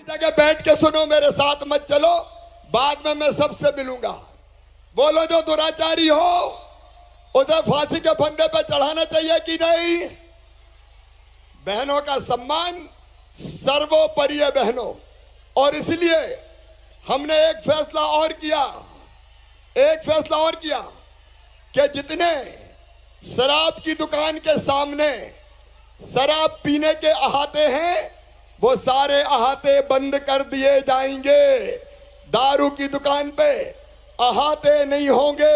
जगह बैठ के सुनो, मेरे साथ मत चलो, बाद में मैं सबसे मिलूंगा। बोलो, जो दुराचारी हो उसे फांसी के फंदे पे चढ़ाना चाहिए कि नहीं? बहनों का सम्मान सर्वोपरि है बहनों। और इसलिए हमने एक फैसला और किया कि जितने शराब की दुकान के सामने शराब पीने के अहाते हैं वो सारे अहाते बंद कर दिए जाएंगे। दारू की दुकान पे अहाते नहीं होंगे।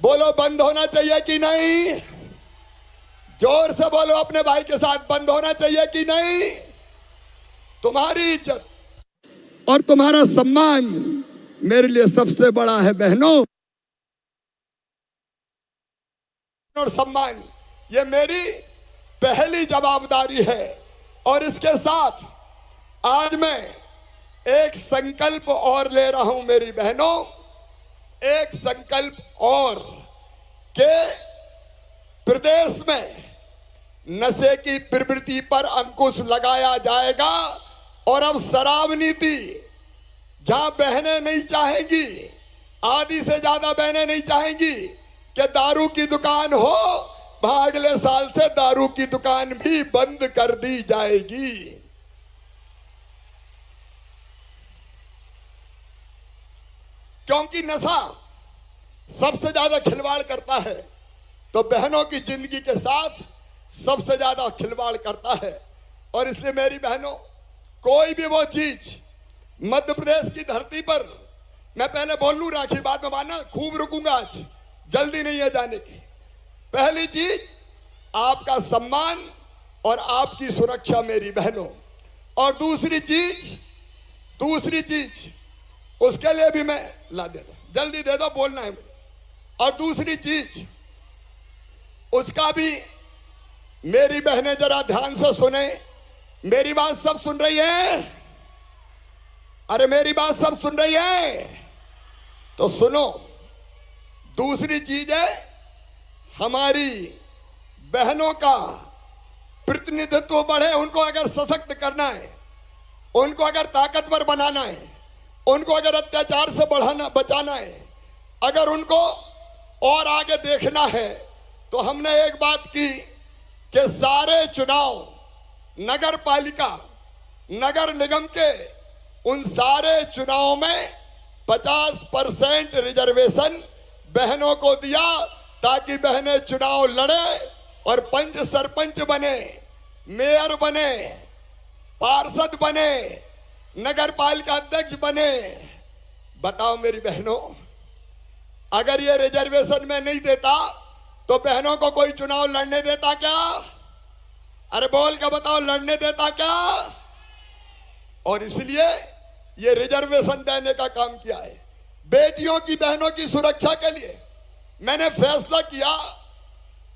बोलो, बंद होना चाहिए कि नहीं? जोर से बोलो अपने भाई के साथ, बंद होना चाहिए कि नहीं? तुम्हारी इज्जत और तुम्हारा सम्मान मेरे लिए सबसे बड़ा है बहनों। और सम्मान ये मेरी पहली जवाबदारी है। और इसके साथ आज मैं एक संकल्प और ले रहा हूं मेरी बहनों, एक संकल्प और कि प्रदेश में नशे की प्रवृत्ति पर अंकुश लगाया जाएगा। और अब शराब नीति, जहां बहनें नहीं चाहेंगी, आधी से ज्यादा बहनें नहीं चाहेंगी कि दारू की दुकान हो, वहां अगले साल से दारू की दुकान भी बंद कर दी जाएगी। क्योंकि नशा सबसे ज्यादा खिलवाड़ करता है, तो बहनों की जिंदगी के साथ सबसे ज्यादा खिलवाड़ करता है। और इसलिए मेरी बहनों, कोई भी वो चीज मध्य प्रदेश की धरती पर, मैं पहले बोल लूं राखी, बाद में मानना, खूब रुकूंगा, आज जल्दी नहीं है जाने की। पहली चीज आपका सम्मान और आपकी सुरक्षा मेरी बहनों। और दूसरी चीज उसके लिए भी मैं ला दे दो, जल्दी दे दो, बोलना है मुझे। और दूसरी चीज उसका भी मेरी बहनें जरा ध्यान से सुने। मेरी बात सब सुन रही है? अरे मेरी बात सब सुन रही है? तो सुनो, दूसरी चीज है हमारी बहनों का प्रतिनिधित्व बढ़े। उनको अगर सशक्त करना है, उनको अगर ताकतवर बनाना है, उनको अगर अत्याचार से बचाना है, अगर उनको और आगे देखना है, तो हमने एक बात की कि सारे चुनाव, नगर पालिका, नगर निगम के उन सारे चुनाव में 50% रिजर्वेशन बहनों को दिया, ताकि बहनें चुनाव लड़े और पंच सरपंच बने, मेयर बने, पार्षद बने, नगर पालिका अध्यक्ष बने। बताओ मेरी बहनों, अगर ये रिजर्वेशन में नहीं देता तो बहनों को कोई चुनाव लड़ने देता क्या? अरे बोल के बताओ, लड़ने देता क्या? और इसलिए ये रिजर्वेशन देने का काम किया है। बेटियों की, बहनों की सुरक्षा के लिए मैंने फैसला किया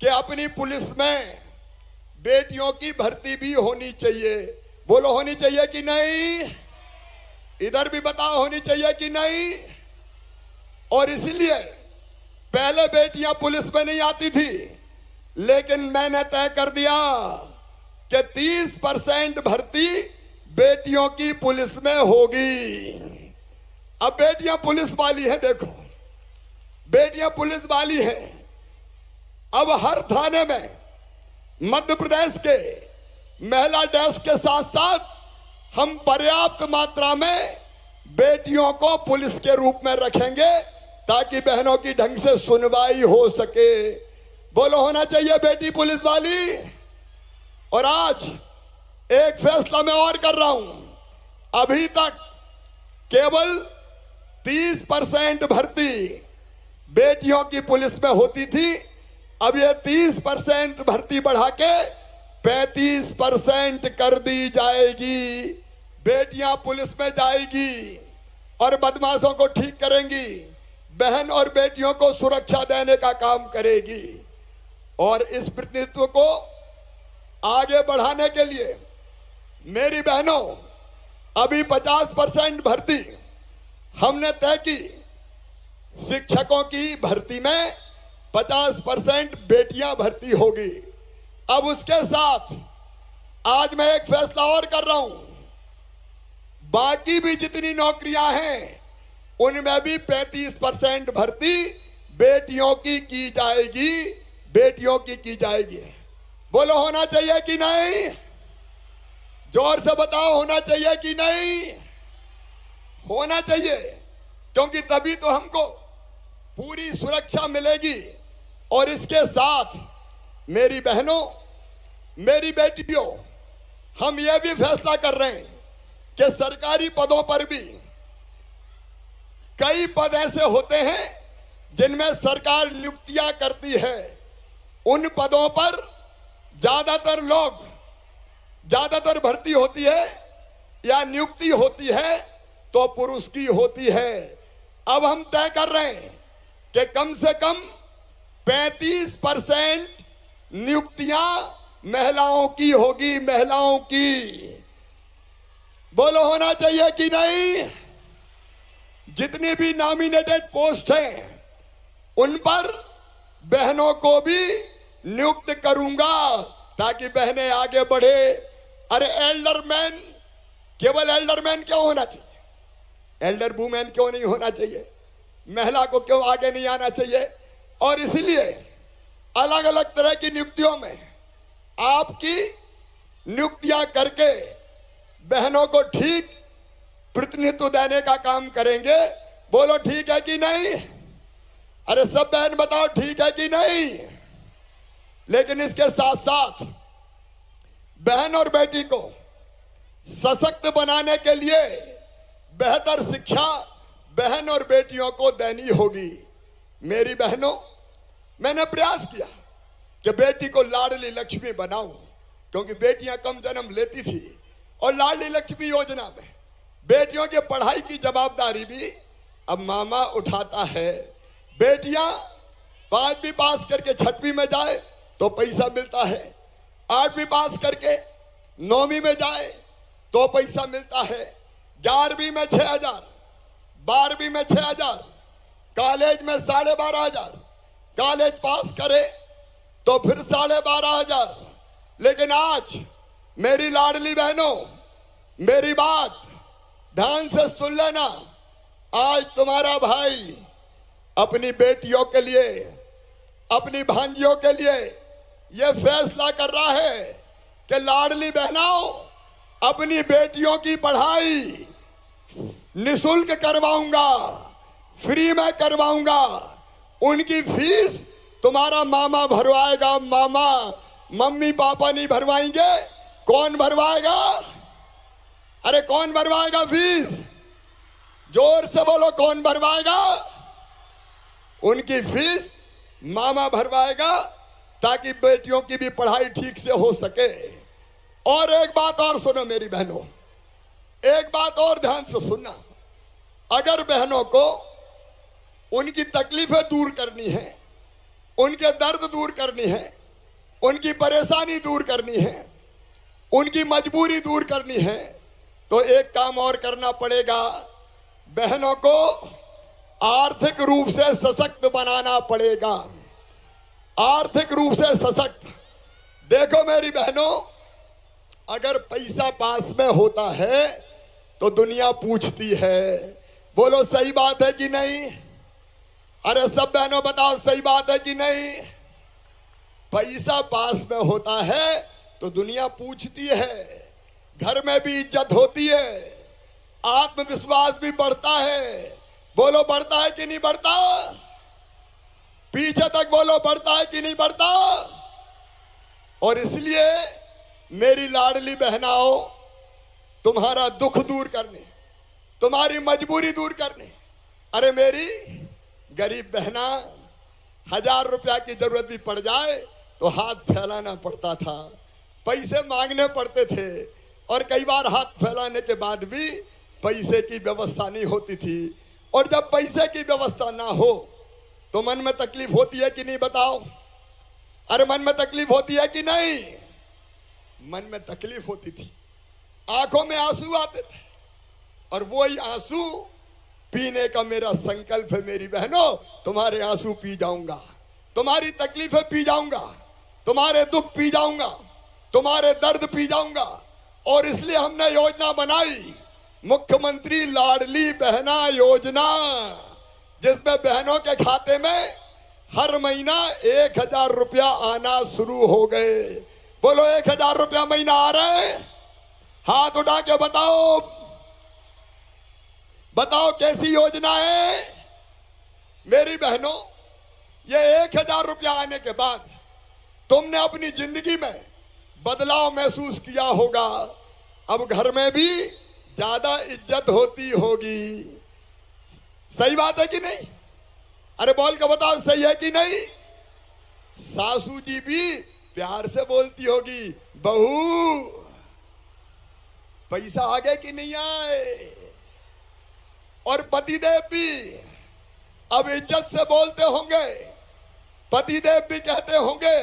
कि अपनी पुलिस में बेटियों की भर्ती भी होनी चाहिए। बोलो, होनी चाहिए कि नहीं? इधर भी बताओ, होनी चाहिए कि नहीं? और इसलिए पहले बेटियां पुलिस में नहीं आती थी, लेकिन मैंने तय कर दिया कि 30% भर्ती बेटियों की पुलिस में होगी। अब बेटियां पुलिस वाली हैं, देखो, बेटियां पुलिस वाली हैं। अब हर थाने में मध्य प्रदेश के महिला डेस्क के साथ साथ हम पर्याप्त मात्रा में बेटियों को पुलिस के रूप में रखेंगे, ताकि बहनों की ढंग से सुनवाई हो सके। बोलो, होना चाहिए बेटी पुलिस वाली। और आज एक फैसला मैं और कर रहा हूं। अभी तक केवल 30% भर्ती बेटियों की पुलिस में होती थी। अब ये 30% भर्ती बढ़ा के 35% कर दी जाएगी। बेटियां पुलिस में जाएगी और बदमाशों को ठीक करेंगी, बहन और बेटियों को सुरक्षा देने का काम करेगी। और इस प्रतिनिधित्व को आगे बढ़ाने के लिए मेरी बहनों, अभी 50% भर्ती हमने तय की। शिक्षकों की भर्ती में 50% बेटियां भर्ती होगी। अब उसके साथ आज मैं एक फैसला और कर रहा हूं बाकी भी जितनी नौकरियां हैं उनमें भी 35% भर्ती बेटियों की जाएगी, बेटियों की जाएगी। बोलो होना चाहिए कि नहीं? जोर से बताओ, होना चाहिए कि नहीं? होना चाहिए, क्योंकि तभी तो हमको पूरी सुरक्षा मिलेगी। और इसके साथ मेरी बहनों, मेरी बेटियों, हम यह भी फैसला कर रहे हैं कि सरकारी पदों पर भी कई पद ऐसे होते हैं जिनमें सरकार नियुक्तियां करती है। उन पदों पर ज्यादातर भर्ती होती है या नियुक्ति होती है तो पुरुष की होती है। अब हम तय कर रहे हैं कि कम से कम 35% नियुक्तियां महिलाओं की होगी, महिलाओं की। बोलो होना चाहिए कि नहीं? जितनी भी नॉमिनेटेड पोस्ट हैं उन पर बहनों को भी नियुक्त करूंगा ताकि बहनें आगे बढ़े। अरे एल्डरमैन, केवल एल्डरमैन क्यों होना चाहिए? एल्डर वुमेन क्यों नहीं होना चाहिए? महिला को क्यों आगे नहीं आना चाहिए? और इसलिए अलग अलग तरह की नियुक्तियों में आपकी नियुक्तियां करके बहनों को ठीक प्रतिनिधित्व देने का काम करेंगे। बोलो ठीक है कि नहीं? अरे सब बहन बताओ ठीक है कि नहीं? लेकिन इसके साथ साथ बहन और बेटी को सशक्त बनाने के लिए बेहतर शिक्षा बहन और बेटियों को देनी होगी। मेरी बहनों, मैंने प्रयास किया कि बेटी को लाडली लक्ष्मी बनाऊं, क्योंकि बेटियां कम जन्म लेती थी और लाडली लक्ष्मी योजना में बेटियों के पढ़ाई की जवाबदारी भी अब मामा उठाता है। बेटियां 5वीं पास करके 6वीं में जाए तो पैसा मिलता है, 8वीं पास करके 9वीं में जाए तो पैसा मिलता है, 11वीं में 6,000, 12वीं में 6,000, कॉलेज में 12,500, कॉलेज पास करे तो फिर 12,500। लेकिन आज मेरी लाडली बहनों, मेरी बात ध्यान से सुन लेना। आज तुम्हारा भाई अपनी बेटियों के लिए, अपनी भांजियों के लिए यह फैसला कर रहा है कि लाडली बहनों, अपनी बेटियों की पढ़ाई निशुल्क करवाऊंगा, फ्री में करवाऊंगा। उनकी फीस तुम्हारा मामा भरवाएगा। मामा, मम्मी पापा नहीं भरवाएंगे। कौन भरवाएगा? अरे कौन भरवाएगा फीस? जोर से बोलो, कौन भरवाएगा? उनकी फीस मामा भरवाएगा ताकि बेटियों की भी पढ़ाई ठीक से हो सके। और एक बात और सुनो मेरी बहनों, एक बात और ध्यान से सुनना। अगर बहनों को उनकी तकलीफें दूर करनी है, उनके दर्द दूर करनी है, उनकी परेशानी दूर करनी है, उनकी मजबूरी दूर करनी है, तो एक काम और करना पड़ेगा। बहनों को आर्थिक रूप से सशक्त बनाना पड़ेगा। आर्थिक रूप से सशक्त। देखो मेरी बहनों, अगर पैसा पास में होता है तो दुनिया पूछती है। बोलो सही बात है कि नहीं? अरे सब बहनों बताओ, सही बात है कि नहीं? पैसा पास में होता है तो दुनिया पूछती है, घर में भी इज्जत होती है, आत्मविश्वास भी बढ़ता है। बोलो बढ़ता है कि नहीं बढ़ता? पीछे तक बोलो, बढ़ता है कि नहीं बढ़ता? और इसलिए मेरी लाडली बहनाओं, तुम्हारा दुख दूर करने, तुम्हारी मजबूरी दूर करने, अरे मेरी गरीब बहना, 1,000 रुपया की जरूरत भी पड़ जाए तो हाथ फैलाना पड़ता था, पैसे मांगने पड़ते थे, और कई बार हाथ फैलाने के बाद भी पैसे की व्यवस्था नहीं होती थी। और जब पैसे की व्यवस्था ना हो तो मन में तकलीफ होती है कि नहीं बताओ? अरे मन में तकलीफ होती है कि नहीं? मन में तकलीफ होती थी, आंखों में आंसू आते थे, और वही आंसू पीने का मेरा संकल्प है मेरी बहनों। तुम्हारे आंसू पी जाऊंगा, तुम्हारी तकलीफें पी जाऊंगा, तुम्हारे दुख पी जाऊंगा, तुम्हारे दर्द पी जाऊंगा। और इसलिए हमने योजना बनाई मुख्यमंत्री लाडली बहना योजना, जिसमें बहनों के खाते में हर महीना 1,000 रुपया आना शुरू हो गए। बोलो 1,000 रुपया महीना आ रहे हैं? हाथ उठा के बताओ, बताओ कैसी योजना है मेरी बहनों। ये 1,000 रुपया आने के बाद तुमने अपनी जिंदगी में बदलाव महसूस किया होगा। अब घर में भी ज्यादा इज्जत होती होगी। सही बात है कि नहीं? अरे बोल के बताओ, सही है कि नहीं? सासू जी भी प्यार से बोलती होगी, बहू पैसा आ गए कि नहीं आए। और पतिदेव भी अब इज्जत से बोलते होंगे। पतिदेव भी कहते होंगे,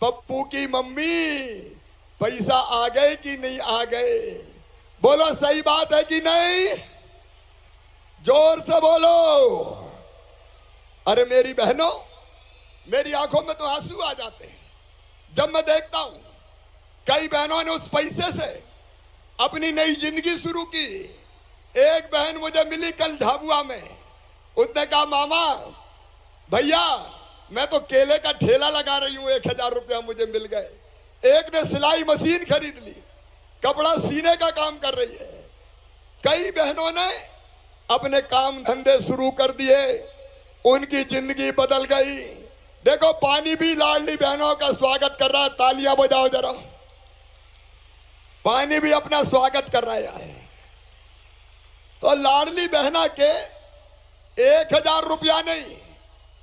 पप्पू की मम्मी पैसा आ गए कि नहीं आ गए। बोलो सही बात है कि नहीं? जोर से बोलो। अरे मेरी बहनों, मेरी आंखों में तो आंसू आ जाते हैं जब मैं देखता हूं कई बहनों ने उस पैसे से अपनी नई जिंदगी शुरू की। एक बहन मुझे मिली कल झाबुआ में, उसने कहा मामा भैया मैं तो केले का ठेला लगा रही हूं, 1,000 रुपया मुझे मिल गए। एक ने सिलाई मशीन खरीद ली, कपड़ा सीने का काम कर रही है। कई बहनों ने अपने काम धंधे शुरू कर दिए, उनकी जिंदगी बदल गई। देखो पानी भी लाडली बहनों का स्वागत कर रहा है, तालियां बजाओ जरा। पानी भी अपना स्वागत कर रहा है। तो लाडली बहना के 1,000 रुपया नहीं,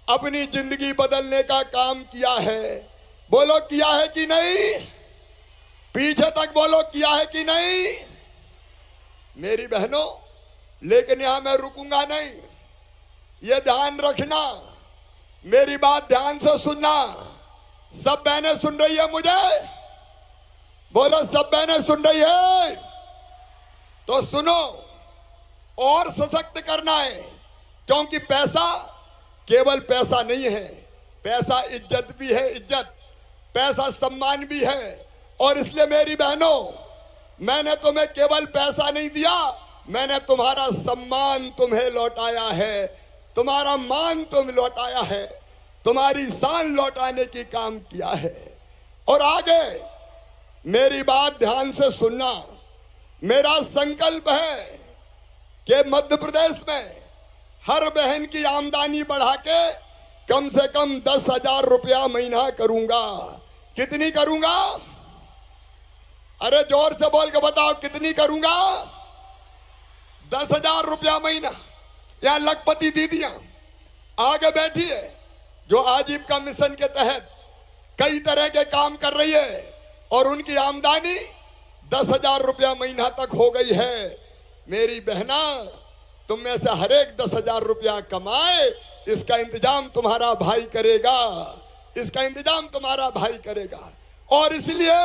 अपनी जिंदगी बदलने का काम किया है। बोलो किया है कि नहीं? पीछे तक बोलो किया है कि नहीं मेरी बहनों। लेकिन यहां मैं रुकूंगा नहीं। ये ध्यान रखना, मेरी बात ध्यान से सुनना। सब बहनें सुन रही है मुझे? बोलो सब बहनें सुन रही है? तो सुनो, और सशक्त करना है। क्योंकि पैसा केवल पैसा नहीं है, पैसा इज्जत भी है, इज्जत, पैसा सम्मान भी है। और इसलिए मेरी बहनों, मैंने तुम्हें केवल पैसा नहीं दिया, मैंने तुम्हारा सम्मान तुम्हें लौटाया है, तुम्हारा मान तुम लौटाया है, तुम्हारी शान लौटाने की काम किया है। और आगे मेरी बात ध्यान से सुनना। मेरा संकल्प है कि मध्य प्रदेश में हर बहन की आमदनी बढ़ा के कम से कम 10,000 रुपया महीना करूंगा। कितनी करूंगा? अरे जोर से बोल के बताओ, कितनी करूंगा? 10,000 रुपया महीना। यहां लखपति दीदियां आगे बैठी है जो आजीविका मिशन के तहत कई तरह के काम कर रही है और उनकी आमदनी 10,000 रुपया महीना तक हो गई है। मेरी बहना, तुम में से हर एक 10,000 रुपया कमाए, इसका इंतजाम तुम्हारा भाई करेगा, इसका इंतजाम तुम्हारा भाई करेगा। और इसलिए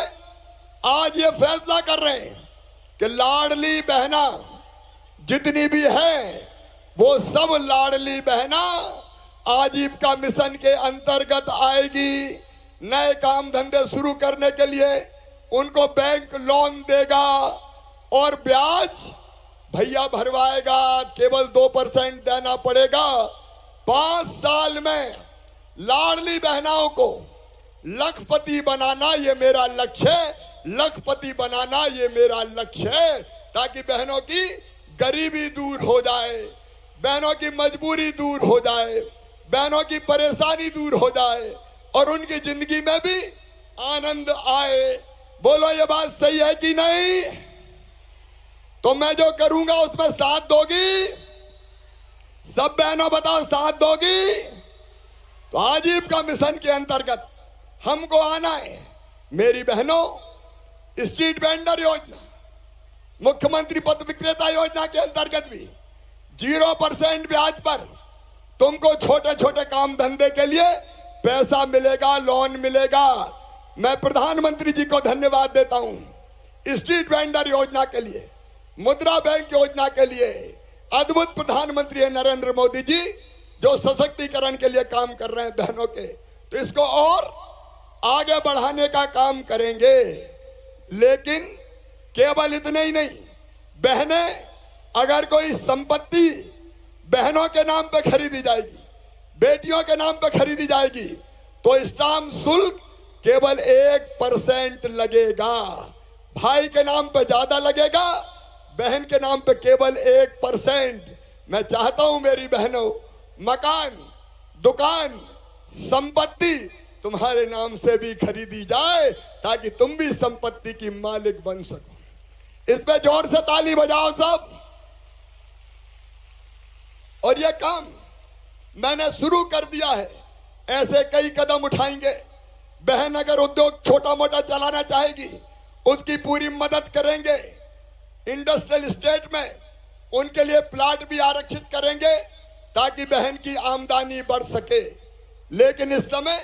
आज ये फैसला कर रहे हैं कि लाडली बहना जितनी भी है वो सब लाडली बहना आजीविका मिशन के अंतर्गत आएगी। नए काम धंधे शुरू करने के लिए उनको बैंक लोन देगा और ब्याज भैया भरवाएगा, केवल 2% देना पड़ेगा। 5 साल में लाडली बहनाओं को लखपति बनाना ये मेरा लक्ष्य है, लखपति बनाना ये मेरा लक्ष्य है, ताकि बहनों की गरीबी दूर हो जाए, बहनों की मजबूरी दूर हो जाए, बहनों की परेशानी दूर हो जाए और उनकी जिंदगी में भी आनंद आए। बोलो ये बात सही है कि नहीं? तो मैं जो करूंगा उसमें साथ दोगी? सब बहनों बताओ, साथ दोगी? तो आजीविका मिशन के अंतर्गत हमको आना है मेरी बहनों। स्ट्रीट वेंडर योजना, मुख्यमंत्री पथ विक्रेता योजना के अंतर्गत भी 0% ब्याज पर तुमको छोटे छोटे काम धंधे के लिए पैसा मिलेगा, लोन मिलेगा। मैं प्रधानमंत्री जी को धन्यवाद देता हूं स्ट्रीट वेंडर योजना के लिए, मुद्रा बैंक योजना के लिए। अद्भुत प्रधानमंत्री है नरेंद्र मोदी जी, जो सशक्तिकरण के लिए काम कर रहे हैं बहनों के। तो इसको और आगे बढ़ाने का काम करेंगे। लेकिन केवल इतने ही नहीं, बहनें, अगर कोई संपत्ति बहनों के नाम पे खरीदी जाएगी, बेटियों के नाम पे खरीदी जाएगी, तो स्टाम्प शुल्क केवल 1% लगेगा। भाई के नाम पे ज्यादा लगेगा, बहन के नाम पे केवल 1%। मैं चाहता हूं मेरी बहनों, मकान, दुकान, संपत्ति तुम्हारे नाम से भी खरीदी जाए ताकि तुम भी संपत्ति की मालिक बन सको। इस पे जोर से ताली बजाओ सब। और यह काम मैंने शुरू कर दिया है, ऐसे कई कदम उठाएंगे। बहन अगर उद्योग छोटा मोटा चलाना चाहेगी, उसकी पूरी मदद करेंगे। इंडस्ट्रियल स्टेट में उनके लिए प्लाट भी आरक्षित करेंगे ताकि बहन की आमदनी बढ़ सके। लेकिन इस समय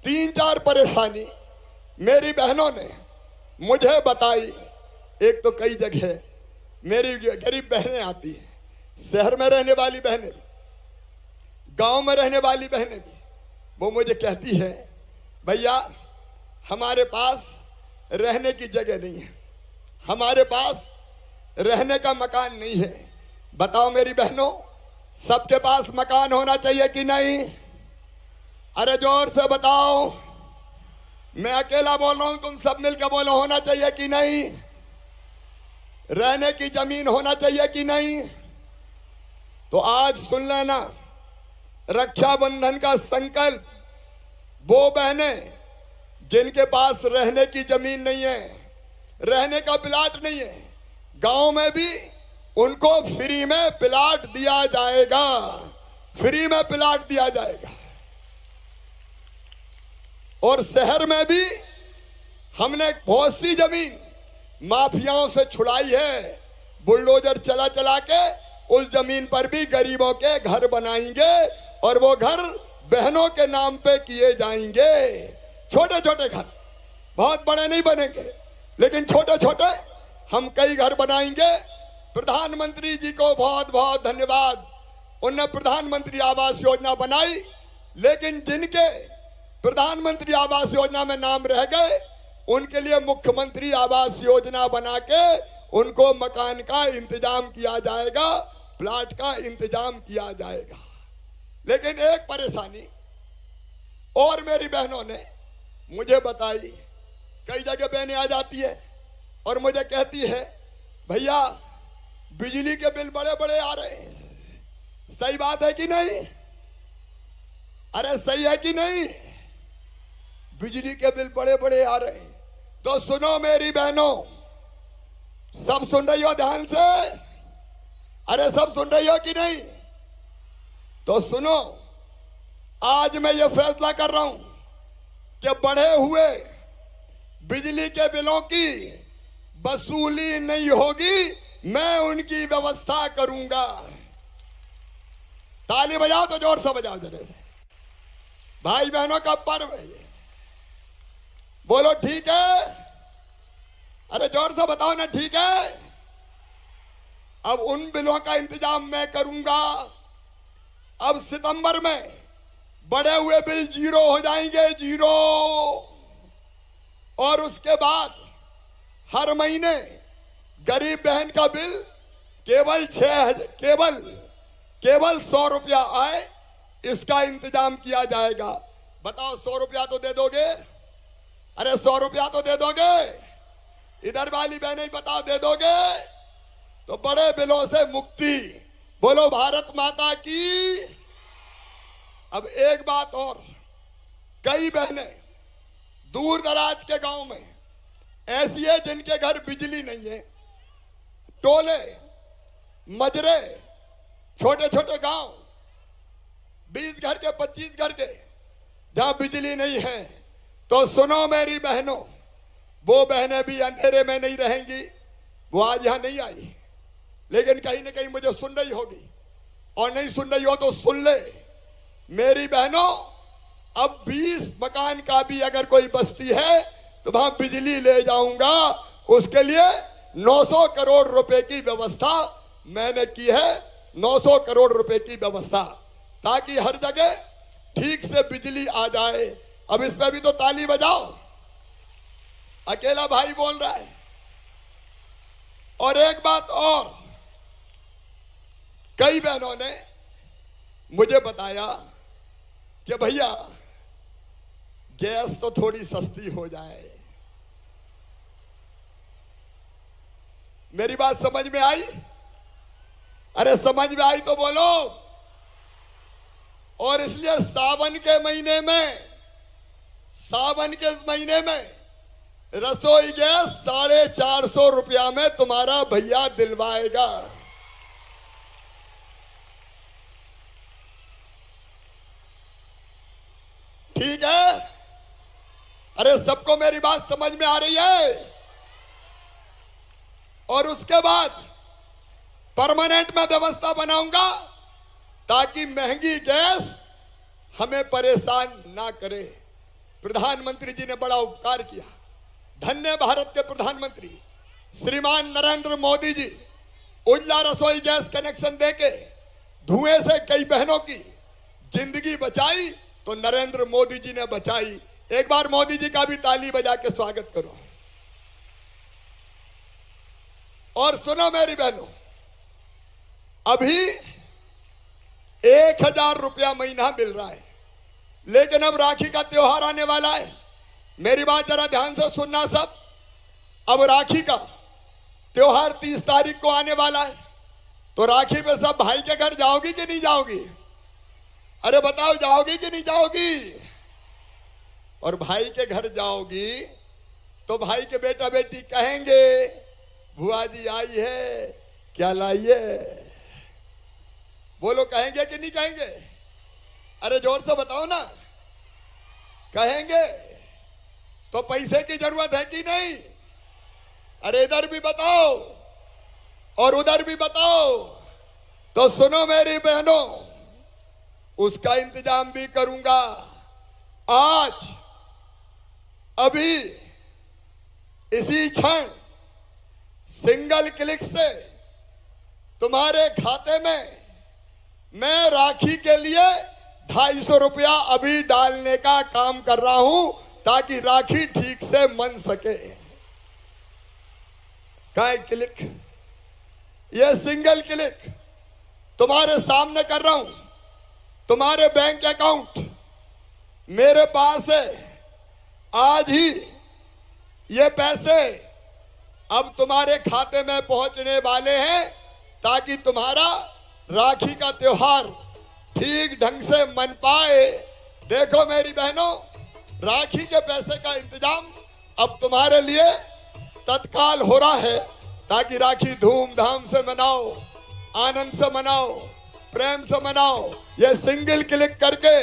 3-4 परेशानी मेरी बहनों ने मुझे बताई। एक तो कई जगह मेरी गरीब बहनें आती हैं, शहर में रहने वाली बहनें भी, गांव में रहने वाली बहनें भी, वो मुझे कहती है भैया हमारे पास रहने की जगह नहीं है, हमारे पास रहने का मकान नहीं है। बताओ मेरी बहनों, सबके पास मकान होना चाहिए कि नहीं? अरे जोर से बताओ। मैं अकेला बोल रहा हूं, तुम सब मिलकर बोलो, होना चाहिए कि नहीं? रहने की जमीन होना चाहिए कि नहीं? तो आज सुन लेना, रक्षाबंधन का संकल्प, वो बहनें जिनके पास रहने की जमीन नहीं है, रहने का प्लाट नहीं है, गांव में भी उनको फ्री में प्लाट दिया जाएगा, फ्री में प्लाट दिया जाएगा। और शहर में भी हमने बहुत सी जमीन माफियाओं से छुड़ाई है। बुलडोजर चला चला के उस जमीन पर भी गरीबों के घर बनाएंगे और वो घर बहनों के नाम पे किए जाएंगे। छोटे छोटे घर, बहुत बड़े नहीं बनेंगे, लेकिन छोटे छोटे हम कई घर बनाएंगे। प्रधानमंत्री जी को बहुत बहुत धन्यवाद, उन्होंने प्रधानमंत्री आवास योजना बनाई, लेकिन जिनके प्रधानमंत्री आवास योजना में नाम रह गए, उनके लिए मुख्यमंत्री आवास योजना बना के उनको मकान का इंतजाम किया जाएगा, प्लाट का इंतजाम किया जाएगा। लेकिन एक परेशानी और मेरी बहनों ने मुझे बताई। कई जगह बहनें आ जाती है और मुझे कहती है भैया बिजली के बिल बड़े बड़े आ रहे हैं। सही बात है कि नहीं? अरे सही है कि नहीं? बिजली के बिल बड़े बड़े आ रहे हैं। तो सुनो मेरी बहनों, सब सुन रही हो ध्यान से? अरे सब सुन रही हो कि नहीं? तो सुनो, आज मैं ये फैसला कर रहा हूं कि बढ़े हुए बिजली के बिलों की वसूली नहीं होगी, मैं उनकी व्यवस्था करूंगा। ताली बजाओ तो जोर से बजाओ जरा। भाई बहनों का पर्व है ये, बोलो ठीक है? अरे जोर से बताओ ना, ठीक है? अब उन बिलों का इंतजाम मैं करूंगा। अब सितंबर में बढ़े हुए बिल 0 हो जाएंगे, 0। और उसके बाद हर महीने गरीब बहन का बिल केवल 100 रुपया आए, इसका इंतजाम किया जाएगा। बताओ 100 रुपया तो दे दोगे? अरे 100 रुपया तो दे दोगे? इधर वाली बहनें बताओ, दे दोगे? तो बड़े बिलों से मुक्ति। बोलो भारत माता की। अब एक बात और, कई बहनें दूर दराज के गांव में ऐसी है जिनके घर बिजली नहीं है। टोले, मजरे, छोटे छोटे गांव, 20 घर के, 25 घर के, जहां बिजली नहीं है। तो सुनो मेरी बहनों, वो बहनें भी अंधेरे में नहीं रहेंगी। वो आज यहां नहीं आई, लेकिन कहीं ना कहीं मुझे सुन रही होगी, और नहीं सुन रही हो तो सुन ले मेरी बहनों। अब 20 मकान का भी अगर कोई बस्ती है तो वहां बिजली ले जाऊंगा। उसके लिए 900 करोड़ रुपए की व्यवस्था मैंने की है, 900 करोड़ रुपए की व्यवस्था, ताकि हर जगह ठीक से बिजली आ जाए। अब इस पे भी तो ताली बजाओ। अकेला भाई बोल रहा है। और एक बात और, कई बहनों ने मुझे बताया कि भैया गैस तो थोड़ी सस्ती हो जाए। मेरी बात समझ में आई? अरे समझ में आई तो बोलो। और इसलिए सावन के महीने में रसोई गैस 450 रुपया में तुम्हारा भैया दिलवाएगा। ठीक है? अरे सबको मेरी बात समझ में आ रही है? और उसके बाद परमानेंट में व्यवस्था बनाऊंगा ताकि महंगी गैस हमें परेशान ना करे। प्रधानमंत्री जी ने बड़ा उपकार किया। धन्य भारत के प्रधानमंत्री श्रीमान नरेंद्र मोदी जी उज्ज्वला रसोई गैस कनेक्शन देके धुएं से कई बहनों की जिंदगी बचाई, तो नरेंद्र मोदी जी ने बचाई। एक बार मोदी जी का भी ताली बजा के स्वागत करो। और सुनो मेरी बहनों, अभी 1000 रुपया महीना मिल रहा है, लेकिन अब राखी का त्योहार आने वाला है। मेरी बात जरा ध्यान से सुनना सब। अब राखी का त्योहार 30 तारीख को आने वाला है, तो राखी पे सब भाई के घर जाओगी कि नहीं जाओगी? अरे बताओ, जाओगी कि नहीं जाओगी? और भाई के घर जाओगी तो भाई के बेटा बेटी कहेंगे बुआ जी आई है, क्या लाई है? बोलो, कहेंगे कि नहीं कहेंगे? अरे जोर से बताओ ना। कहेंगे। तो पैसे की जरूरत है कि नहीं? अरे इधर भी बताओ और उधर भी बताओ। तो सुनो मेरी बहनों, उसका इंतजाम भी करूंगा। आज अभी इसी क्षण सिंगल क्लिक से तुम्हारे खाते में मैं राखी के लिए 250 रुपया अभी डालने का काम कर रहा हूं, ताकि राखी ठीक से बन सके। काय क्लिक, ये सिंगल क्लिक तुम्हारे सामने कर रहा हूं। तुम्हारे बैंक अकाउंट मेरे पास है। आज ही ये पैसे अब तुम्हारे खाते में पहुंचने वाले हैं, ताकि तुम्हारा राखी का त्योहार ठीक ढंग से मन पाए। देखो मेरी बहनों, राखी के पैसे का इंतजाम अब तुम्हारे लिए तत्काल हो रहा है, ताकि राखी धूमधाम से मनाओ, आनंद से मनाओ, प्रेम से मनाओ। ये सिंगल क्लिक करके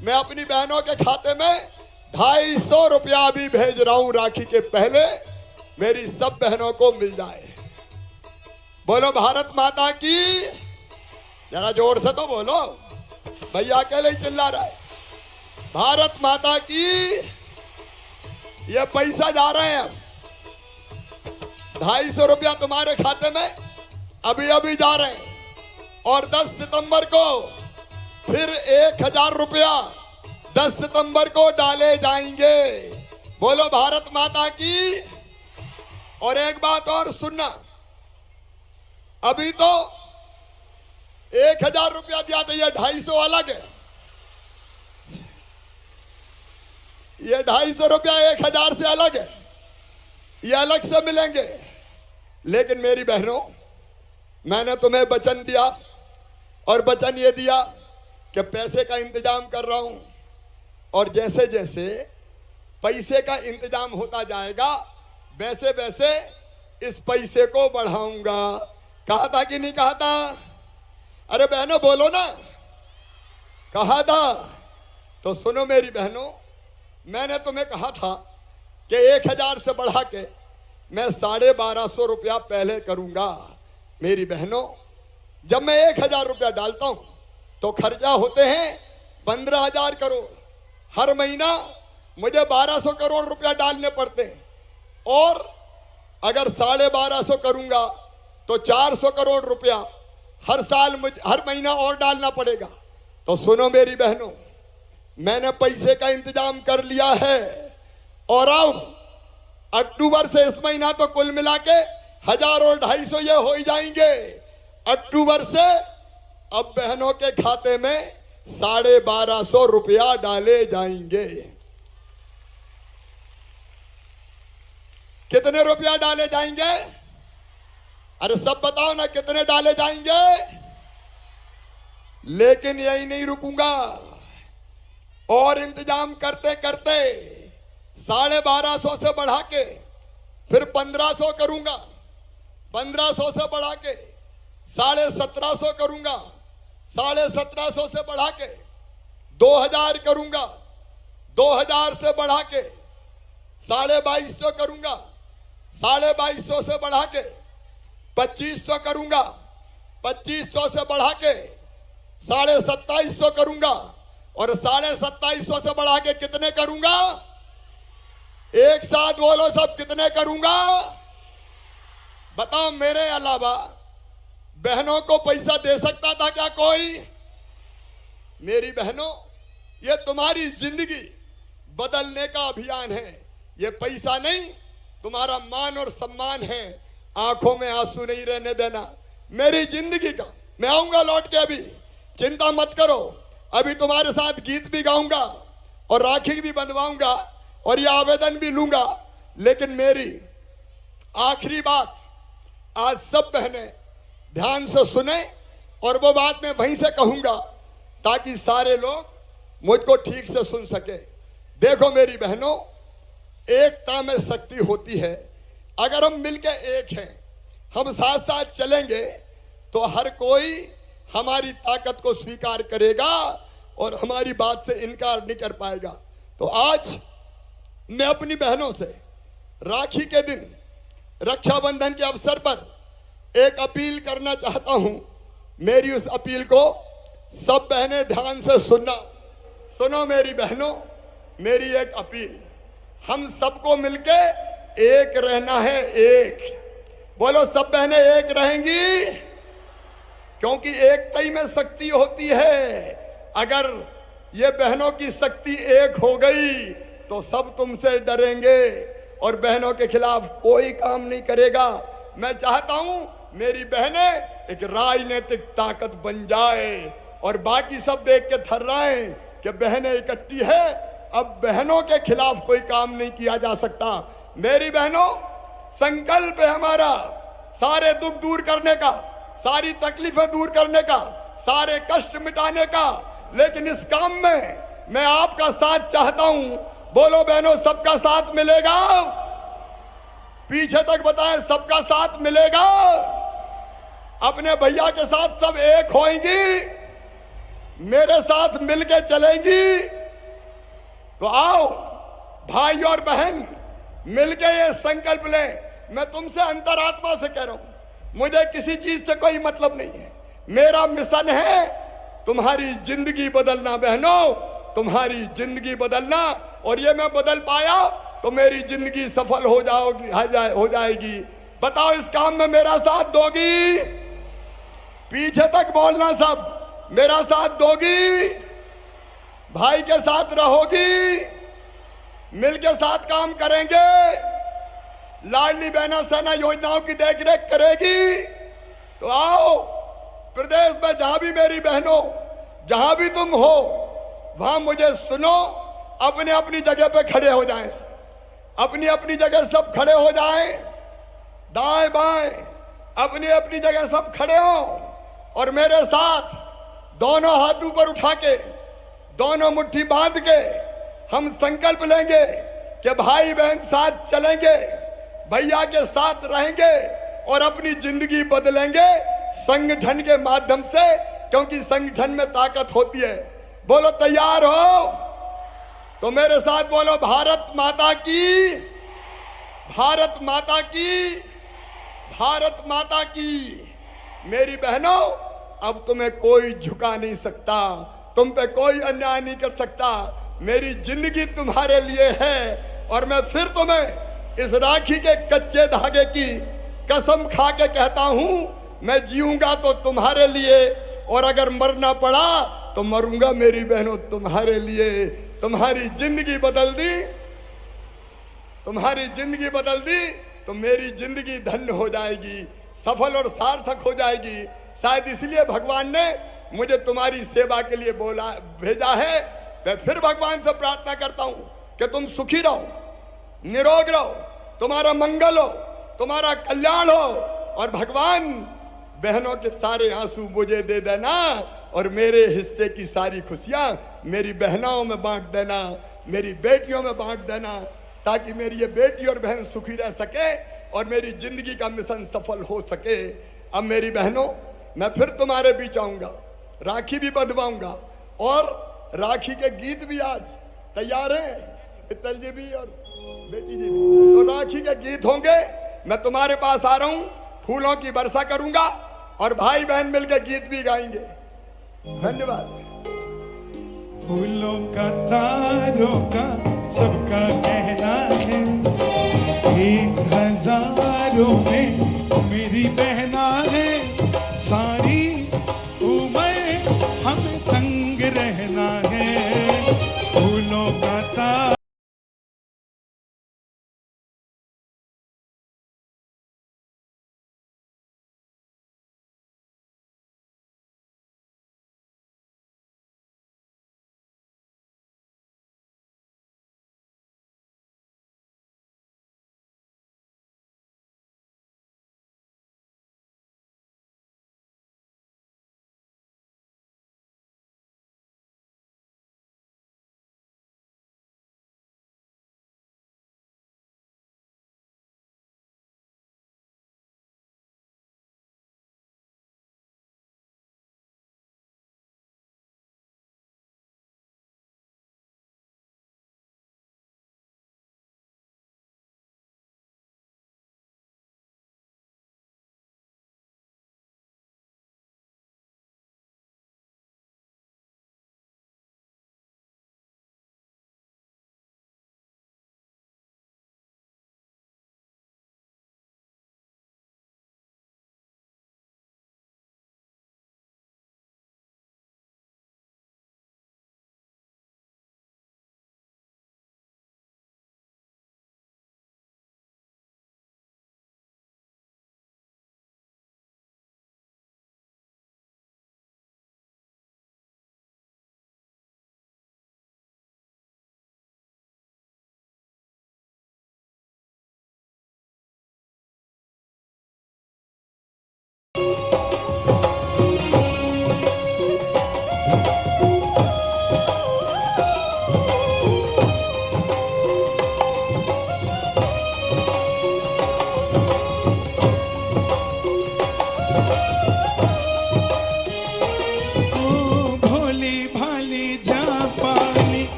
मैं अपनी बहनों के खाते में 250 रुपया भी भेज रहा हूं, राखी के पहले मेरी सब बहनों को मिल जाए। बोलो भारत माता की, जरा जोर से तो बोलो, भैया अकेले ही चिल्ला रहा है। भारत माता की। ये पैसा जा रहे हैं, 250 रुपया तुम्हारे खाते में अभी अभी जा रहे हैं, और 10 सितंबर को फिर 1000 रुपया 10 सितंबर को डाले जाएंगे। बोलो भारत माता की। और एक बात और सुनना, अभी तो 1000 रुपया दिया था, ये 250 अलग है। ये 250 रुपया 1000 से अलग है, ये अलग से मिलेंगे। लेकिन मेरी बहनों, मैंने तुम्हें वचन दिया, और वचन ये दिया कि पैसे का इंतजाम कर रहा हूं, और जैसे जैसे पैसे का इंतजाम होता जाएगा वैसे वैसे इस पैसे को बढ़ाऊंगा। कहा था कि नहीं कहा था? अरे बहनों बोलो ना, कहा था। तो सुनो मेरी बहनों, मैंने तुम्हें कहा था कि 1000 से बढ़ा के मैं 1250 रुपया पहले करूंगा। मेरी बहनों, जब मैं 1000 रुपया डालता हूं तो खर्चा होते हैं 15,000 करोड़। हर महीना मुझे 1200 करोड़ रुपया डालने पड़ते हैं, और अगर 1250 करूंगा तो 400 करोड़ रुपया हर साल मुझे हर महीना और डालना पड़ेगा। तो सुनो मेरी बहनों, मैंने पैसे का इंतजाम कर लिया है, और अब अक्टूबर से इस महीना तो कुल मिला के 1000 और 250 ये हो ही जाएंगे। अक्टूबर से अब बहनों के खाते में 1250 रुपया डाले जाएंगे। कितने रुपया डाले जाएंगे? अरे सब बताओ ना, कितने डाले जाएंगे? लेकिन यही नहीं रुकूंगा, और इंतजाम करते करते 1250 से बढ़ा के फिर 1500 करूंगा, 1500 से बढ़ा के 1750 करूंगा, 1750 से बढ़ा के 2000 करूंगा, 2000 से बढ़ा के 2250 करूंगा, 2250 से बढ़ा के 2500 करूंगा, 2500 से बढ़ा के 2750 करूंगा, और 2750 से बढ़ा के कितने करूंगा? एक साथ बोलो सब, कितने करूंगा? बताओ, मेरे अलावा बहनों को पैसा दे सकता था क्या कोई? मेरी बहनों, ये तुम्हारी जिंदगी बदलने का अभियान है। ये पैसा नहीं, तुम्हारा मान और सम्मान है। आंखों में आंसू नहीं रहने देना मेरी जिंदगी का। मैं आऊंगा लौट के, अभी चिंता मत करो। अभी तुम्हारे साथ गीत भी गाऊंगा और राखी भी बंधवाऊंगा और ये आवेदन भी लूंगा। लेकिन मेरी आखिरी बात आज सब बहनें ध्यान से सुने, और वो बात मैं वहीं से कहूंगा ताकि सारे लोग मुझको ठीक से सुन सके। देखो मेरी बहनों, एकता में शक्ति होती है। अगर हम मिलके एक हैं, हम साथ साथ चलेंगे, तो हर कोई हमारी ताकत को स्वीकार करेगा और हमारी बात से इनकार नहीं कर पाएगा। तो आज मैं अपनी बहनों से राखी के दिन, रक्षाबंधन के अवसर पर एक अपील करना चाहता हूं। मेरी उस अपील को सब बहनें ध्यान से सुनना। सुनो मेरी बहनों, मेरी एक अपील, हम सबको मिलके एक रहना है। एक बोलो, सब बहनें एक रहेंगी, क्योंकि एकता ही में शक्ति होती है। अगर ये बहनों की शक्ति एक हो गई तो सब तुमसे डरेंगे और बहनों के खिलाफ कोई काम नहीं करेगा। मैं चाहता हूं मेरी बहनें एक राजनीतिक ताकत बन जाए और बाकी सब देख के थर्राएं कि बहनें इकट्ठी है, अब बहनों के खिलाफ कोई काम नहीं किया जा सकता। मेरी बहनों, संकल्प है हमारा सारे दुख दूर करने का, सारी तकलीफें दूर करने का, सारे कष्ट मिटाने का। लेकिन इस काम में मैं आपका साथ चाहता हूं। बोलो बहनों, सबका साथ मिलेगा? पीछे तक बताएं, सबका साथ मिलेगा? अपने भैया के साथ सब एक होंगी, मेरे साथ मिलके चलेंगी? तो आओ भाई और बहन, मिलके ये संकल्प लें। मैं तुमसे अंतरात्मा से कह रहा हूं, मुझे किसी चीज से कोई मतलब नहीं है। मेरा मिशन है तुम्हारी जिंदगी बदलना। बहनों, तुम्हारी जिंदगी बदलना, और ये मैं बदल पाया तो मेरी जिंदगी सफल हो जाएगी। बताओ, इस काम में मेरा साथ दोगी? पीछे तक बोलना सब, मेरा साथ दोगी? भाई के साथ रहोगी? मिलके साथ काम करेंगे? लाडली बहना सेना योजनाओं की देखरेख करेगी? तो आओ, प्रदेश में जहां भी मेरी बहनों, जहां भी तुम हो, वहां मुझे सुनो। अपने अपनी जगह पे खड़े हो जाएं, अपनी अपनी जगह सब खड़े हो जाएं, दाएं बाएं अपनी अपनी जगह सब खड़े हो, और मेरे साथ दोनों हाथ ऊपर उठा के, दोनों मुट्ठी बांध के हम संकल्प लेंगे कि भाई बहन साथ चलेंगे, भैया के साथ रहेंगे और अपनी जिंदगी बदलेंगे संगठन के माध्यम से, क्योंकि संगठन में ताकत होती है। बोलो, तैयार हो? तो मेरे साथ बोलो, भारत माता की, भारत माता की, भारत माता की। मेरी बहनों, अब तुम्हें कोई झुका नहीं सकता, तुम पे कोई अन्याय नहीं कर सकता। मेरी जिंदगी तुम्हारे लिए है, और मैं फिर तुम्हें इस राखी के कच्चे धागे की कसम खा के कहता हूं, मैं जीऊंगा तो तुम्हारे लिए, और अगर मरना पड़ा तो मरूंगा मेरी बहनों तुम्हारे लिए। तुम्हारी जिंदगी बदल दी, तुम्हारी जिंदगी बदल दी, तो मेरी जिंदगी धन्य हो जाएगी, सफल और सार्थक हो जाएगी। शायद इसलिए भगवान ने मुझे तुम्हारी सेवा के लिए भेजा है। मैं फिर भगवान से प्रार्थना करता हूं कि तुम सुखी रहो, निरोग रहो, तुम्हारा मंगल हो, तुम्हारा कल्याण हो, और भगवान बहनों के सारे आंसू मुझे दे देना और मेरे हिस्से की सारी खुशियां मेरी बहनों में बांट देना, मेरी बेटियों में बांट देना, ताकि मेरी ये बेटी और बहन सुखी रह सके और मेरी जिंदगी का मिशन सफल हो सके। अब मेरी बहनों, मैं फिर तुम्हारे बीच आऊंगा, राखी भी बंधवाऊंगा, और राखी के गीत भी आज तैयार हैं, मित्तल जी भी और बेटी जी भी। तो राखी के गीत होंगे, मैं तुम्हारे पास आ रहा हूं, फूलों की वर्षा करूंगा और भाई बहन मिलकर गीत भी गाएंगे। धन्यवाद। फूलों का तारों का सबका कहना है, 1000 में मेरी बहना है, सारी उम्र हमें संग रहना है। फूलों का तार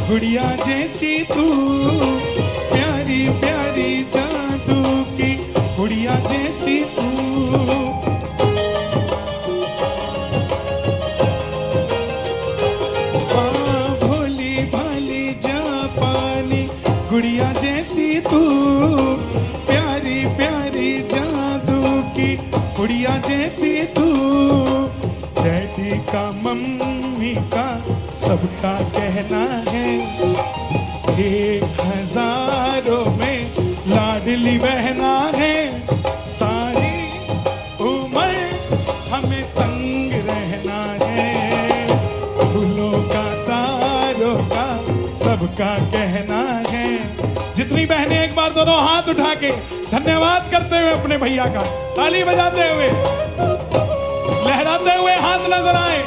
गुड़िया जैसी तू, प्यारी प्यारी जादू की गुड़िया जैसी तू। भोली भाली जापानी गुड़िया जैसी तू, प्यारी प्यारी जादू की गुड़िया जैसी तू। डैडी का मम्मी का सबका कहना है, 1000 में लाडली बहना है, सारी उम्र हमें संग रहना है। फूलों का तारों का सबका कहना है। जितनी बहनें एक बार दोनों हाथ उठा के धन्यवाद करते हुए अपने भैया का ताली बजाते हुए लहराते हुए हाथ नजर आए।